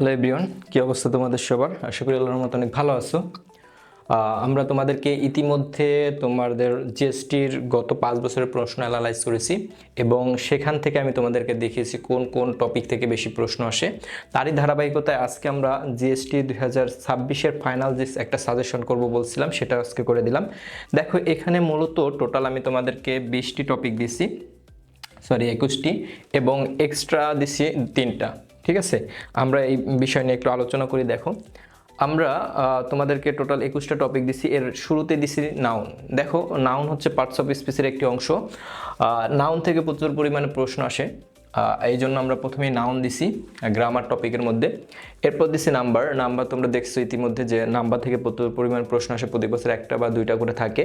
Hello everyone, কী অবস্থা তোমাদের সবার? আশা করি আল্লাহর রহমতে অনেক ভালো আছো। আমরা তোমাদেরকে ইতিমধ্যে তোমাদের জিএসটির গত 5 বছরের প্রশ্ন অ্যানালাইজ করেছি এবং সেখান থেকে আমি তোমাদেরকে দেখিয়েছি কোন কোন টপিক থেকে বেশি প্রশ্ন আসে। তারই ধারাবাহিকতায় আজকে আমরা জিএসটি 2026-এর ফাইনাল যে একটা সাজেশন করব বলছিলাম সেটা আজকে করে দিলাম। দেখো এখানে মূলত টোটাল আমি তোমাদেরকে 20টি টপিক দিছি, 21টি, এবং এক্সট্রা দিছি 3টা। ঠিক আছে, আমরা এই বিষয় নিয়ে একটু আলোচনা করি। দেখো আমরা তোমাদেরকে টোটাল 21টা টপিক দিছি। এর শুরুতে দিছি নাউন। দেখো নাউন হচ্ছে পার্টস অফ স্পিচের একটি অংশ। নাউন থেকে প্রচুর পরিমাণে প্রশ্ন আসে, এই জন্য আমরা প্রথমেই নাউন দিছি গ্রামার টপিকের মধ্যে। এরপর দিছি নাম্বার। নাম্বার তোমরা দেখছো ইতিমধ্যে যে নাম্বার থেকে প্রচুর পরিমাণ প্রশ্ন আসে, প্রতি বছর একটা বা দুইটা করে থাকে,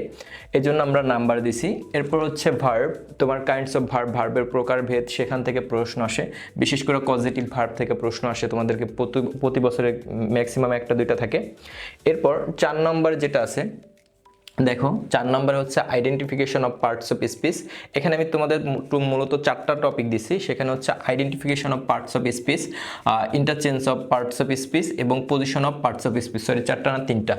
এই জন্য আমরা নাম্বার দিছি। এরপর হচ্ছে ভার্ব, তোমার কাইন্ডস অফ ভার্ব, ভার্বের প্রকারভেদ, সেখান থেকে প্রশ্ন আসে, বিশেষ করে পজিটিভ ভার্ব থেকে প্রশ্ন আসে, তোমাদেরকে প্রতি বছরে ম্যাক্সিমাম একটা দুইটা থাকে। এরপর 4 নম্বর যেটা আছে, দেখো 4 নম্বরে হচ্ছে identification of parts of speech. এখানে আমি তোমাদের মূলত 4টা টপিক দিছি। সেখানে হচ্ছে identification of parts of speech, interchange of parts of speech এবং position of parts of speech. Sorry, 4টা না 3টা।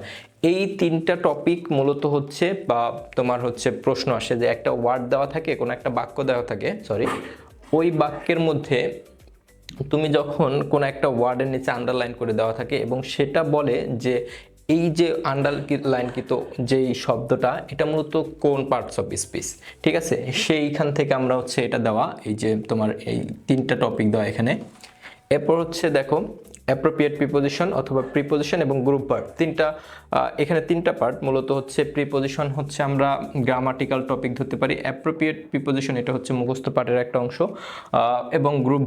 এই 3টা টপিক মূলত হচ্ছে বা তোমার হচ্ছে প্রশ্ন আসে যে একটা ওয়ার্ড দেওয়া থাকে, কোনো একটা বাক্য দেওয়া থাকে, ওই বাক্যের মধ্যে তুমি যখন কোনো একটা ওয়ার্ডের নিচে আন্ডারলাইন করে দেওয়া থাকে এবং সেটা বলে যে এই যে আন্ডারলাইনকৃত যেই শব্দটা, এটা মূলত কোন পার্টস অফ স্পিচ। ঠিক আছে, সেইখান থেকে আমরা হচ্ছে এটা দেওয়া, এই যে তোমার এই 3টা টপিক দেওয়া এখানে। এরপর হচ্ছে দেখো অ্যাপ্রোপ্রিয়েট প্রিপোজিশন অথবা প্রিপোজিশন এবং গ্রুপ ভার্ব। এখানে 3টা পার্ট মূলত হচ্ছে। প্রিপোজিশন হচ্ছে আমরা গ্রামাটিক্যাল টপিক ধরতে পারি। অ্যাপ্রোপ্রিয়েট প্রিপোজিশন এটা হচ্ছে মুখস্থ পাঠের একটা অংশ, এবং গ্রুপ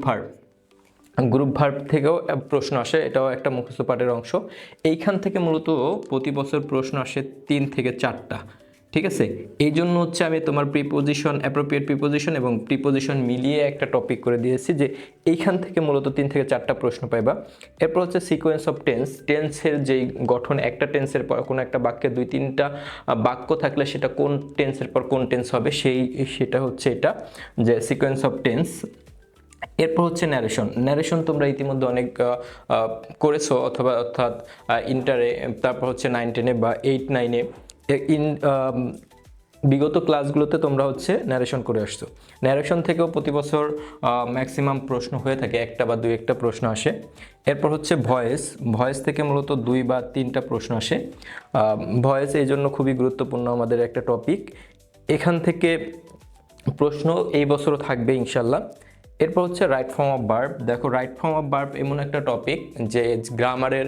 ভার্ব থেকেও প্রশ্ন আসে, এটাও একটা মুখস্থ পাঠের অংশ। এইখান থেকে মূলত প্রতি বছর প্রশ্ন আসে 3 থেকে 4টা। ঠিক আছে, এই জন্য হচ্ছে আমি তোমার প্রিপোজিশন, অ্যাপ্রোপ্রিয়েট প্রিপোজিশন এবং প্রিপোজিশন মিলিয়ে একটা টপিক করে দিয়েছি যে এইখান থেকে মূলত 3 থেকে 4টা প্রশ্ন পাইবা। এরপর হচ্ছে সিকোয়েন্স অফ টেন্স। টেন্সের যেই গঠন, একটা টেন্সের পর কোনো একটা বাক্যে 2-3টা বাক্য থাকলে সেটা কোন টেন্সের পর কোন টেন্স হবে, সেটা হচ্ছে এটা যে সিকোয়েন্স অফ টেন্স। এরপর হচ্ছে ন্যারেশন তোমরা ইতিমধ্যে অনেক করেছো, অর্থাৎ ইন্টারে, তারপর হচ্ছে 9-10-এ বা 8-9-এ, বিগত ক্লাসগুলোতে তোমরা হচ্ছে ন্যারেশন করে আসছো। ন্যারেশন থেকেও প্রতি বছর ম্যাক্সিমাম প্রশ্ন হয়ে থাকে, একটা বা দুই একটা প্রশ্ন আসে। এরপর হচ্ছে ভয়েস থেকে মূলত 2 বা 3টা প্রশ্ন আসে। ভয়েস এই জন্য খুবই গুরুত্বপূর্ণ আমাদের একটা টপিক। এখান থেকে প্রশ্ন এই বছরও থাকবে ইনশাল্লাহ। এরপর হচ্ছে রাইট ফর্ম অফ ভার্ব। দেখো রাইট ফর্ম অফ ভার্ব এমন একটা টপিক যে গ্রামারের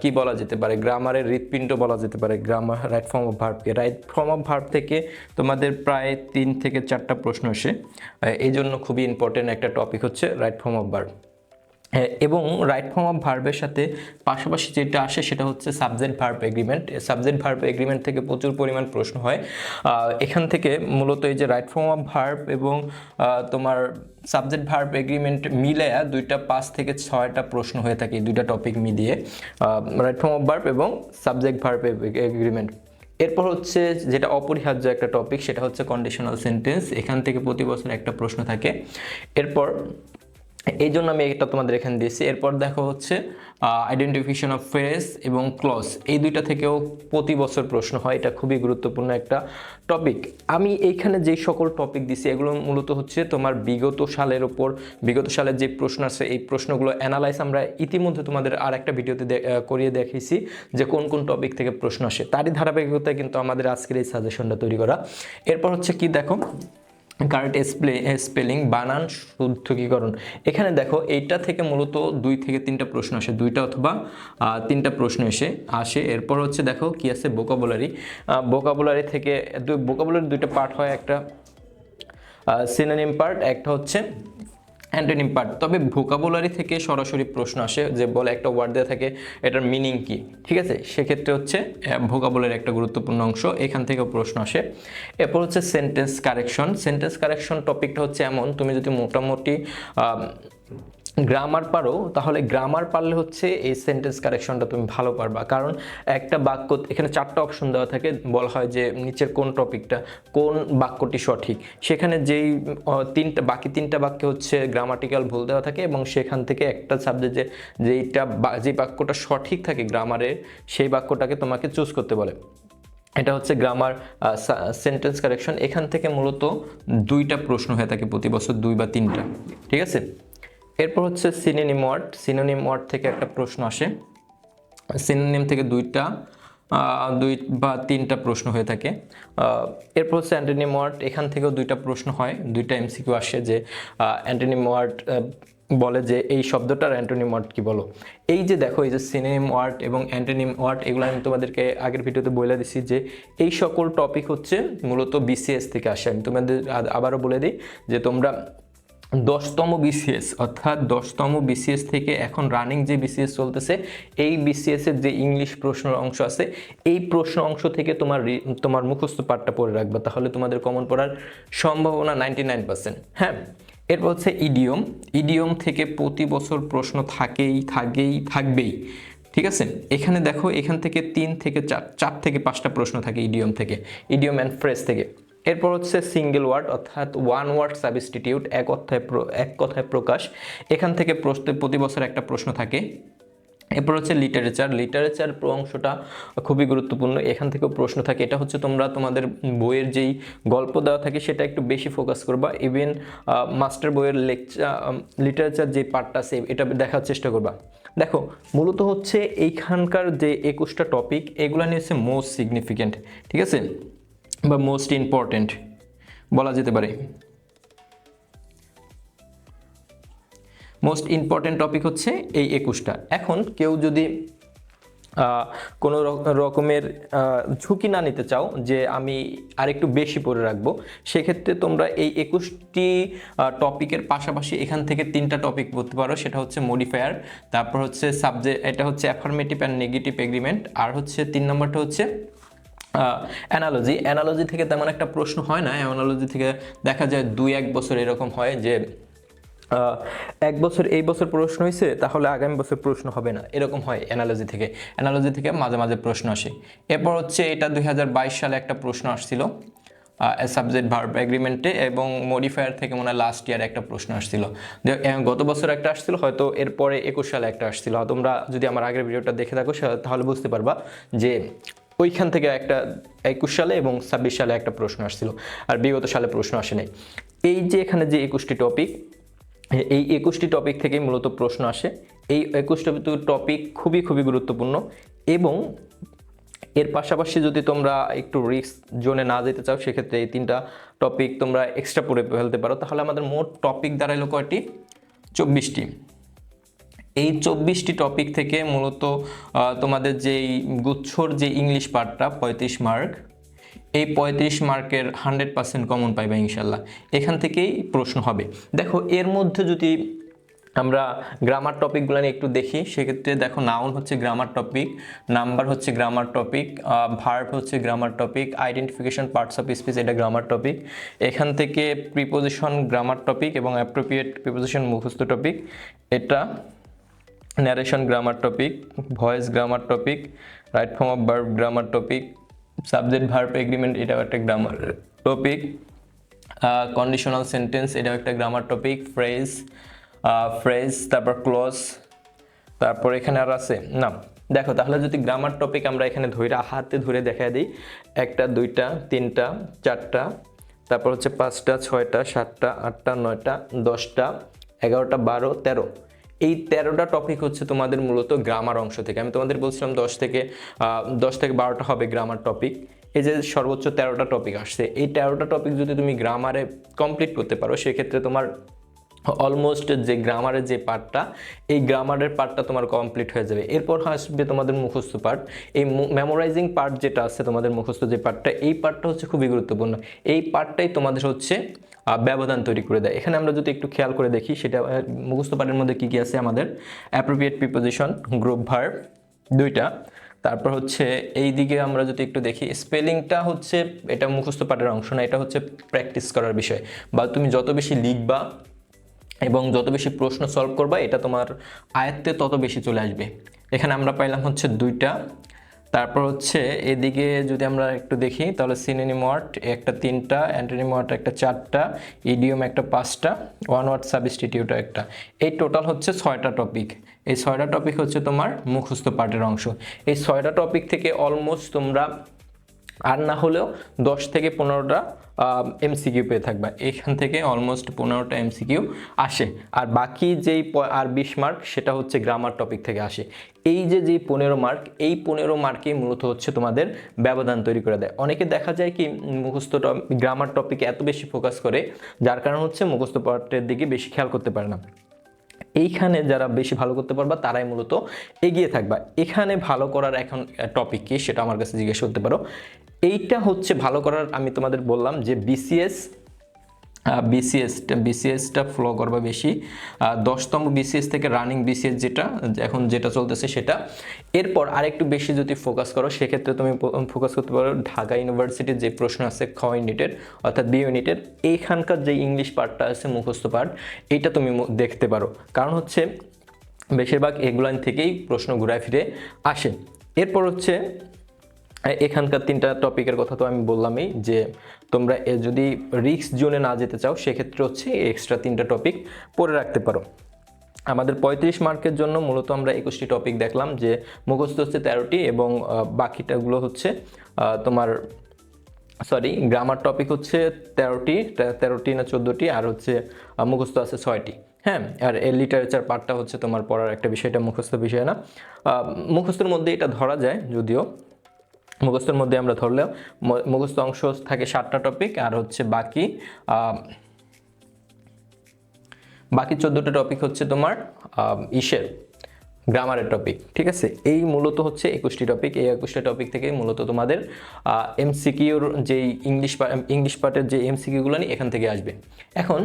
কি বলা যেতে পারে, গ্রামারের হৃৎপিণ্ড বলা যেতে পারে রাইট ফর্ম অফ ভার্বকে। রাইট ফর্ম অফ ভার্ব থেকে তোমাদের প্রায় 3 থেকে 4টা প্রশ্ন আসে, এই জন্য খুবই ইম্পর্টেন্ট একটা টপিক হচ্ছে রাইট ফর্ম অফ ভার্ব। এবং রাইট ফর্ম অফ ভার্বের সাথে পাশাপাশি যেটা আসে সেটা হচ্ছে subject verb agreement. Subject verb agreement থেকে প্রচুর পরিমাণ প্রশ্ন হয়। এখান থেকে মূলত এই যে রাইট ফর্ম অফ ভার্ব এবং তোমার সাবজেক্ট ভার্ব এগ্রিমেন্ট মিলায়া 2টা 5 থেকে 6টা প্রশ্ন হয়ে থাকে, 2টা টপিক মিলিয়ে রাইট ফর্ম অফ ভার্ব এবং সাবজেক্ট ভার্ব এগ্রিমেন্ট। এরপর হচ্ছে যেটা অপরিহার্য একটা টপিক, সেটা হচ্ছে কন্ডিশনাল সেন্টেন্স। এখান থেকে প্রতি বছর একটা প্রশ্ন থাকে। এরপর এই জন্য আমি এটা তোমাদের এখানে দিয়েছি। এরপর দেখো হচ্ছে আইডেন্টিফিকেশন অফ ফ্রেজ এবং ক্লজ, এই 2টা থেকেও প্রতি বছর প্রশ্ন হয়। এটা খুবই গুরুত্বপূর্ণ একটা টপিক। আমি এইখানে যেই সকল টপিক দিছি এগুলো মূলত হচ্ছে তোমার বিগত সালের যে প্রশ্ন আছে, এই প্রশ্নগুলো অ্যানালাইজ আমরা ইতিমধ্যে তোমাদের আর একটা ভিডিওতে করিয়ে দেখিয়েছি যে কোন কোন টপিক থেকে প্রশ্ন আসে। তারই ধারাবাহিকতায় কিন্তু আমাদের আজকের এই সাজেশনটা তৈরি করা। এরপর হচ্ছে কি দেখো কারেক্ট স্পেলিং, বানান শুদ্ধকীকরণ। এখানে দেখো এইটা থেকে মূলত 2 থেকে 3টা প্রশ্ন আসে, 2টা অথবা 3টা প্রশ্ন আসে। এরপর হচ্ছে দেখো কি আছে ভোকাবুলারি থেকে ভোকাবুলারি 2টা পার্ট হয়, একটা সিনোনিম পার্ট, একটা হচ্ছে অ্যান্টোনিম পার্ট। তবে ভোকাবুলারি থেকে সরাসরি প্রশ্ন আসে যে বলে একটা ওয়ার্ড দেওয়া থাকে, এটার মিনিং কি। ঠিক আছে, সেক্ষেত্রে হচ্ছে ভোকাবুলারি একটা গুরুত্বপূর্ণ অংশ, এখান থেকেও প্রশ্ন আসে। এরপর হচ্ছে সেন্টেন্স কারেকশন টপিকটা হচ্ছে এমন, তুমি যদি মোটামুটি গ্রামার পারো, তাহলে গ্রামার পারলে হচ্ছে এই সেন্টেন্স কারেকশনটা তুমি ভালো পারবা। কারণ একটা বাক্য, এখানে 4টা অপশন দেওয়া থাকে, বলা হয় যে নিচের কোন টপিকটা, কোন বাক্যটি সঠিক, সেখানে যেই বাকি তিনটা বাক্যে হচ্ছে গ্রামাটিক্যাল ভুল দেওয়া থাকে, এবং সেখান থেকে একটা সাবজেক্টে যে বাক্যটা সঠিক থাকে গ্রামারের, সেই বাক্যটাকে তোমাকে চুজ করতে বলে। এটা হচ্ছে গ্রামার সেন্টেন্স কারেকশন। এখান থেকে মূলত 2টা প্রশ্ন হয়ে থাকে প্রতি বছর, 2 বা 3টা, ঠিক আছে। এরপর হচ্ছে সিনোনিম ওয়ার্ড। সিনোনিম ওয়ার্ড থেকে একটা প্রশ্ন আসে, সিনোনিম থেকে 2 বা 3টা প্রশ্ন হয়ে থাকে। এরপর হচ্ছে অ্যান্টোনিম ওয়ার্ড, এখান থেকেও 2টা প্রশ্ন হয়, 2টা এমসিকিউ আসে যে অ্যান্টোনিম ওয়ার্ড বলে যে এই শব্দটার অ্যান্টোনিম ওয়ার্ড কি বলো। এই যে দেখো, এই যে সিনোনিম ওয়ার্ড এবং অ্যান্টোনিম ওয়ার্ড, এগুলো আমি তোমাদেরকে আগের ভিডিওতে বলে দিছি যে এই সকল টপিক হচ্ছে মূলত বিসিএস থেকে আসে। আমি তোমাদের আবারও বলে দিই যে তোমরা 10তম বিসিএস, অর্থাৎ 10তম বিসিএস থেকে এখন রানিং যে বিসিএস চলতেছে, এই বিসিএস এর যে ইংলিশ প্রশ্ন অংশ আছে, এই প্রশ্ন অংশ থেকে তোমার মুখস্থ পাঠটা পড়ে রাখবা, তাহলে তোমাদের কমন পড়ার সম্ভাবনা 99%। হ্যাঁ, এরপর হচ্ছে ইডিয়ম। ইডিয়ম থেকে প্রতি বছর প্রশ্ন থাকবেই, ঠিক আছে। এখানে দেখো, এখান থেকে 4 থেকে 5টা প্রশ্ন থাকে ইডিয়ম থেকে, ইডিয়ম অ্যান্ড ফ্রেজ থেকে। এরপর হচ্ছে সিঙ্গেল ওয়ার্ড, অর্থাৎ ওয়ান ওয়ার্ড সাবস্টিটিউট, এক কথায় প্রকাশ। এখান থেকে প্রতি বছর একটা প্রশ্ন থাকে। এরপর হচ্ছে লিটারেচার অংশটা খুবই গুরুত্বপূর্ণ, এখান থেকেও প্রশ্ন থাকে। এটা হচ্ছে তোমাদের বইয়ের যেই গল্প দেওয়া থাকে সেটা একটু বেশি ফোকাস করবা, ইভেন মাস্টার বইয়ের লিটারেচার যে পার্টটা আছে এটা দেখার চেষ্টা করবা। দেখো, মূলত হচ্ছে এইখানকার যে 21টা টপিক, এগুলো নিয়ে হচ্ছে মোস্ট সিগনিফিক্যান্ট, ঠিক আছে, বা মোস্ট ইম্পর্টেন্ট বলা যেতে পারে। মোস্ট ইম্পর্টেন্ট টপিক হচ্ছে এই 21টা। এখন কেউ যদি কোনো রকমের ঝুঁকি না নিতে চাও যে আমি আরেকটু বেশি পড়ে রাখবো, সেক্ষেত্রে তোমরা এই 21টি টপিকের পাশাপাশি এখান থেকে 3টা টপিক পড়তে পারো। সেটা হচ্ছে মডিফায়ার, তারপর হচ্ছে সাবজেক্ট, এটা হচ্ছে অ্যাফার্মেটিভ অ্যান্ড নেগেটিভ এগ্রিমেন্ট, আর হচ্ছে 3 নম্বরটা হচ্ছে অ্যানালজি থেকে তেমন একটা প্রশ্ন হয় না। অ্যানালজি থেকে দেখা যায় 2-1 বছর এরকম হয় যে এক বছর এই বছর প্রশ্ন হয়েছে, তাহলে আগামী বছর প্রশ্ন হবে না, এরকম হয় অ্যানালজি থেকে মাঝে মাঝে প্রশ্ন আসে। এরপর হচ্ছে এটা 2022 সালে একটা প্রশ্ন আসছিল সাবজেক্ট ভার্ব এগ্রিমেন্টে, এবং মডিফায়ার থেকে মনে হয় লাস্ট ইয়ার একটা প্রশ্ন আসছিল, গত বছর একটা আসছিল, হয়তো এরপরে 21 সালে একটা আসছিল। তোমরা যদি আমার আগের ভিডিওটা দেখে থাকো তাহলে বুঝতে পারবা যে ওইখান থেকে একটা 21 সালে এবং 26 সালে একটা প্রশ্ন আসছিল, আর বিগত সালে প্রশ্ন আসে নাই। এই যে এখানে যে 21টি টপিক, এই 21টি টপিক থেকেই মূলত প্রশ্ন আসে। এই 21টি টপিক খুবই গুরুত্বপূর্ণ, এবং এর পাশাপাশি যদি তোমরা একটু রিস্ক জোনে না যেতে চাও, সেক্ষেত্রে এই 3টা টপিক তোমরা এক্সট্রা পড়ে ফেলতে পারো। তাহলে আমাদের মোট টপিক দাঁড়াইলো কয়টি? 24টি। এই 24টি টপিক থেকে মূলত তোমাদের যেই গুচ্ছর যে ইংলিশ পার্টটা 35 মার্ক, এই 35 মার্কের 100% কমন পাইবা ইনশাল্লাহ, এখান থেকেই প্রশ্ন হবে। দেখো, এর মধ্যে যদি আমরা গ্রামার টপিকগুলো নিয়ে একটু দেখি, সেক্ষেত্রে দেখো, নাউন হচ্ছে গ্রামার টপিক, নাম্বার হচ্ছে গ্রামার টপিক, ভার্ব হচ্ছে grammar topic, identification parts of speech এটা গ্রামার টপিক, এখান থেকে প্রিপোজিশন গ্রামার টপিক এবং অ্যাপ্রোপ্রিয়েট প্রিপোজিশন মুখস্থ টপিক, এটা narration grammar topic, voice grammar topic, right form of verb grammar topic, subject verb agreement এটাও একটা grammar topic, conditional sentence এটাও একটা গ্রামার টপিক, ফ্রেজ, তারপর ক্লজ, তারপর এখানে আর আছে না। দেখো, তাহলে যদি গ্রামার টপিক আমরা এখানে হাতে ধরে দেখা দিই, 1টা 2টা 3টা 4টা, তারপর হচ্ছে 5টা 6টা 7টা 8টা 9টা 10টা 11টা 12 13, এই 13টা টপিক হচ্ছে তোমাদের মূলত গ্রামার অংশ থেকে। আমি তোমাদের বলছিলাম 10 থেকে 12টা হবে গ্রামার টপিক। এই যে সর্বোচ্চ 13টা টপিক আসছে, এই 13টা টপিক যদি তুমি গ্রামারে কমপ্লিট করতে পারো, সেক্ষেত্রে তোমার অলমোস্ট যে গ্রামারের যে পার্টটা, এই গ্রামারের পার্টটা তোমার কমপ্লিট হয়ে যাবে। এরপর আসবে তোমাদের মুখস্থ পার্ট। এই মেমোরাইজিং পার্ট যেটা আছে তোমাদের মুখস্থ যে পার্টটা, এই পার্টটা হচ্ছে খুবই গুরুত্বপূর্ণ। এই পার্টটাই তোমাদের হচ্ছে ব্যবধান তৈরি করে দেয়। এখানে আমরা যদি একটু খেয়াল করে দেখি, সেটা মুখস্থ পার্টের মধ্যে কি কি আছে আমাদের, অ্যাপ্রোপ্রিয়েট প্রিপোজিশন, গ্রুপ ভার্ব 2টা, তারপর হচ্ছে এই দিকে আমরা যদি একটু দেখি, স্পেলিংটা হচ্ছে এটা মুখস্থ পাঠের অংশ না, এটা হচ্ছে প্র্যাকটিস করার বিষয়, বা তুমি যত বেশি লিখবা এবং যত বেশি প্রশ্ন সলভ করবা এটা তোমার আয়ত্তে তত বেশি চলে আসবে। এখানে আমরা পাইলাম হচ্ছে 2টা, তারপর হচ্ছে এদিকে যদি আমরা একটু দেখি তাহলে সিনোনিম ওয়ার্ড একটা 3টা, অ্যান্টোনিম ওয়ার্ড একটা 4টা, ইডিয়ম একটা 5টা, ওয়ান ওয়ার্ড সাবস্টিটিউট একটা। এই টোটাল হচ্ছে 6টা টপিক। এই 6টা টপিক হচ্ছে তোমার মুখস্থ পাঠের অংশ। এই 6টা টপিক থেকে অলমোস্ট তোমরা আর না হলেও 10 থেকে 15টা এমসিকিউ পেয়ে থাকবা। এখান থেকে অলমোস্ট 15টা এমসিকিউ আসে। আর বাকি যেই আর 20 মার্ক সেটা হচ্ছে গ্রামার টপিক থেকে আসে। এই যে 15 মার্ক, এই 15 মার্কই মূলত হচ্ছে তোমাদের ব্যবধান তৈরি করে দেয়। অনেকে দেখা যায় কি মুখস্থ গ্রামার টপিকে এত বেশি ফোকাস করে, যার কারণ হচ্ছে মুখস্থ পাঠের দিকে বেশি খেয়াল করতে পারে না। এইখানে যারা বেশি ভালো করতে পারবা তারাই মূলত এগিয়ে থাকবা। এখানে ভালো করার এখন টপিক কি সেটা আমার কাছে জিজ্ঞেস করতে পারো। এইটা হচ্ছে ভালো করার, আমি তোমাদের বললাম যে বিসিএসটা ফলো করবা বেশি। 10তম বিসিএস থেকে রানিং বিসিএস যেটা চলতেছে সেটা। এরপর আরেকটু বেশি যদি ফোকাস করো সেক্ষেত্রে তুমি ফোকাস করতে পারো ঢাকা ইউনিভার্সিটির যে প্রশ্ন আছে খ ইউনিটের অর্থাৎ বি ইউনিটের, এইখানকার যে ইংলিশ পার্টটা আছে মুখস্থ পার্ট, এইটা তুমি দেখতে পারো। কারণ হচ্ছে বেশিরভাগ এগুলান থেকেই প্রশ্ন ঘুরায় ফিরে আসে। এরপর হচ্ছে এখানকার 3টা টপিকের কথা তো আমি বললামই, যে তোমরা যদি রিস্ক জোনে না যেতে চাও সেক্ষেত্রে হচ্ছে এক্সট্রা 3টা টপিক পড়ে রাখতে পারো। আমাদের 35 মার্কের জন্য মূলত আমরা 21টি টপিক দেখলাম, যে মুখস্থ হচ্ছে 13টি এবং বাকিটাগুলো হচ্ছে তোমার গ্রামার টপিক হচ্ছে 13টি না 14টি, আর হচ্ছে মুখস্থ আছে 6টি। হ্যাঁ, আর এই লিটারেচার পার্টটা হচ্ছে তোমার পড়ার একটা বিষয়টা মুখস্থ বিষয় না। মুখস্থের মধ্যে এটা ধরা যায়, যদিও মুখস্থের মধ্যে আমরা ধরলেও মুখস্থ অংশ থাকে 7টা টপিক, আর হচ্ছে বাকি 14টা টপিক হচ্ছে তোমার গ্রামারের টপিক। ঠিক আছে, এই মূলত হচ্ছে 21টি টপিক। এই 21টা টপিক থেকে মূলত তোমাদের এমসিকিউর যেই ইংলিশ পার্টের যে এমসিকিউগুলো নিয়ে এখান থেকে আসবে। এখন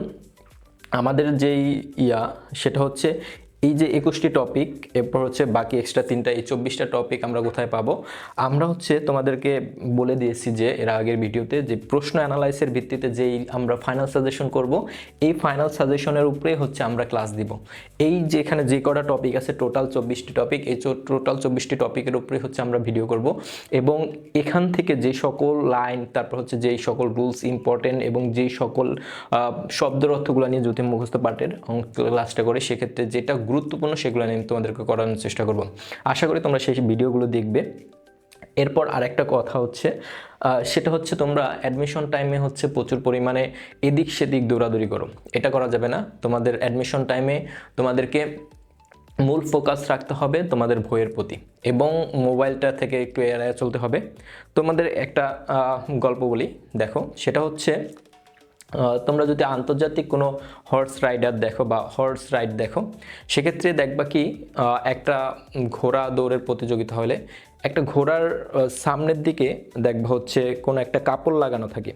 আমাদের যেই সেটা হচ্ছে এই যে 21টি টপিক, এরপর হচ্ছে বাকি এক্সট্রা 3টা, এই 24টা টপিক আমরা কোথায় পাবো? আমরা হচ্ছে তোমাদেরকে বলে দিয়েছি যে এর আগের ভিডিওতে, যে প্রশ্ন অ্যানালাইসের ভিত্তিতে যেই আমরা ফাইনাল সাজেশন করব, এই ফাইনাল সাজেশনের উপরে হচ্ছে আমরা ক্লাস দিব। এই যে এখানে যে কটা টপিক আছে টোটাল 24টি টপিক, এই টোটাল 24টি টপিকের উপরে হচ্ছে আমরা ভিডিও করব, এবং এখান থেকে যে সকল লাইন, তারপর হচ্ছে যেই সকল রুলস ইম্পর্টেন্ট এবং যেই সকল শব্দের অর্থগুলো নিয়ে যদি মুখস্থ পাঠের ক্লাসটা করে, সেক্ষেত্রে যেটা গুরুত্বপূর্ণ সেগুলো নিয়ে তোমাদেরকে করানোর চেষ্টা করব। আশা করি তোমরা সেই ভিডিওগুলো দেখবে। এরপর আরেকটা কথা হচ্ছে, সেটা হচ্ছে তোমরা অ্যাডমিশন টাইমে হচ্ছে প্রচুর পরিমাণে এদিক সেদিক দৌড়াদৌড়ি করো। এটা করা যাবে না। তোমাদের অ্যাডমিশন টাইমে তোমাদেরকে মূল ফোকাস রাখতে হবে তোমাদের বইয়ের প্রতি, এবং মোবাইলটা থেকে একটু এড়িয়ে চলতে হবে। তোমাদের একটা গল্প বলি, দেখো, সেটা হচ্ছে তোমরা যদি আন্তর্জাতিক কোনো হর্স রাইডার দেখো বা হর্স রাইড দেখো, সেক্ষেত্রে দেখবা কি একটা ঘোড়া দৌড়ের প্রতিযোগিতা হলে একটা ঘোড়ার সামনের দিকে দেখবা হচ্ছে কোনো একটা কাপড় লাগানো থাকে।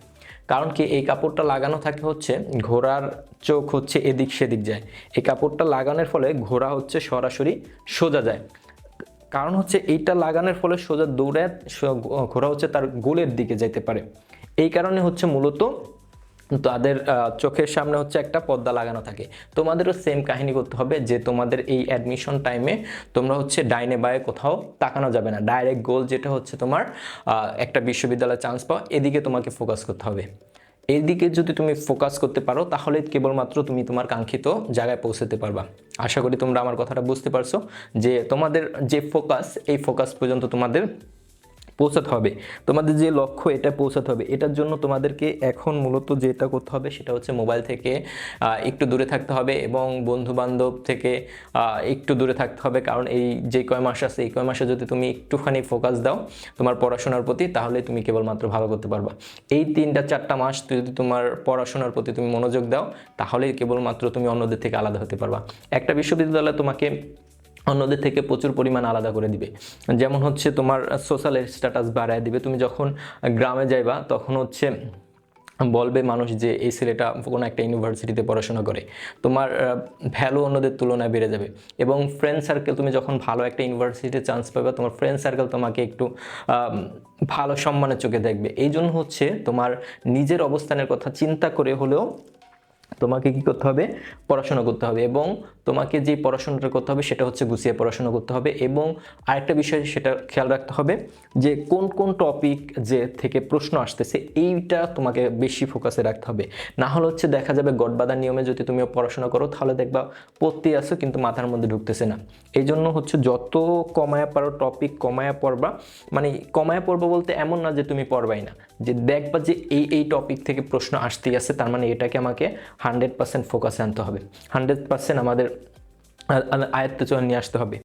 কারণ কি এই কাপড়টা লাগানো থাকে হচ্ছে ঘোড়ার চোখ হচ্ছে এদিক সেদিক যায়। এই কাপড়টা লাগানোর ফলে ঘোড়া হচ্ছে সরাসরি সোজা যায়। কারণ হচ্ছে এইটা লাগানোর ফলে সোজা দৌড়ে ঘোড়া হচ্ছে তার গোলের দিকে যেতে পারে। এই কারণে হচ্ছে মূলত তাদের চোখের সামনে হচ্ছে একটা পর্দা লাগানো থাকে। তোমাদেরও সেম কাহিনী করতে হবে, যে তোমাদের এই অ্যাডমিশন টাইমে তোমরা হচ্ছে ডাইনে বায়ে কোথাও তাকানো যাবে না। ডাইরেক্ট গোল যেটা হচ্ছে তোমার একটা বিশ্ববিদ্যালয়ে চান্স পাওয়া, এদিকে তোমাকে ফোকাস করতে হবে। এইদিকে যদি তুমি ফোকাস করতে পারো তাহলে কেবলমাত্র তুমি তোমার কাঙ্ক্ষিত জায়গায় পৌঁছাতে পারবা। আশা করি তোমরা আমার কথাটা বুঝতে পারছো, যে তোমাদের যে ফোকাস, এই ফোকাস পর্যন্ত তোমাদের পৌঁছাতে হবে। তোমাদের যে লক্ষ্য এটা পৌঁছাতে হবে। এটার জন্য তোমাদেরকে এখন মূলত যেটা করতে হবে সেটা হচ্ছে মোবাইল থেকে একটু দূরে থাকতে হবে, এবং বন্ধু বান্ধব থেকে একটু দূরে থাকতে হবে। কারণ এই যে কয় মাস আছে, এই কয় মাসে যদি তুমি একটুখানি ফোকাস দাও তোমার পড়াশোনার প্রতি, তাহলে তুমি কেবলমাত্র ভালো করতে পারবা। এই 3-4টা মাস যদি তোমার পড়াশোনার প্রতি তুমি মনোযোগ দাও, তাহলে কেবলমাত্র তুমি অন্যদের থেকে আলাদা হতে পারবা। একটা বিশ্ববিদ্যালয় তোমাকে অন্যদের থেকে প্রচুর পরিমাণ আলাদা করে দিবে। যেমন হচ্ছে তোমার সোশ্যাল স্ট্যাটাস বাড়ায় দিবে। তুমি যখন গ্রামে যাইবা তখন হচ্ছে বলবে মানুষ যে এই ছেলেটা কোনো একটা ইউনিভার্সিটিতে পড়াশোনা করে, তোমার ভ্যালু অন্যদের তুলনায় বেড়ে যাবে। এবং ফ্রেন্ড সার্কেল, তুমি যখন ভালো একটা ইউনিভার্সিটিতে চান্স পাবে, তোমার ফ্রেন্ড সার্কেল তোমাকে একটু ভালো সম্মানের চোখে দেখবে। এই জন্য হচ্ছে তোমার নিজের অবস্থানের কথা চিন্তা করে হলেও তোমাকে কি করতে হবে, পড়াশোনা করতে হবে, এবং তোমাকে যে পড়াশোনাটা করতে হবে সেটা হচ্ছে গুছিয়ে পড়াশোনা করতে হবে। এবং আরেকটা বিষয় সেটা খেয়াল রাখতে হবে যে কোন কোন টপিক যে থেকে প্রশ্ন আসতেছে এইটা তোমাকে বেশি ফোকাসে রাখতে হবে। না হলে হচ্ছে দেখা যাবে গড়বাঁধার নিয়মে যদি তুমি পড়াশোনা করো তাহলে দেখবা পড়তে আসো কিন্তু মাথার মধ্যে ঢুকতেছে না। এই জন্য হচ্ছে যত কমায়া পারো টপিক কমায়া পড়বা, মানে কমায়া পড়বা বলতে এমন না যে তুমি পড়বাই না, যে দেখবা যে এই টপিক থেকে প্রশ্ন আসতেই আছে, তার মানে এটাকে আমাকে 100% ফোকাসে আনতে হবে, 100% আমাদের আয়ত্তে চলে নিয়ে আসতে হবে।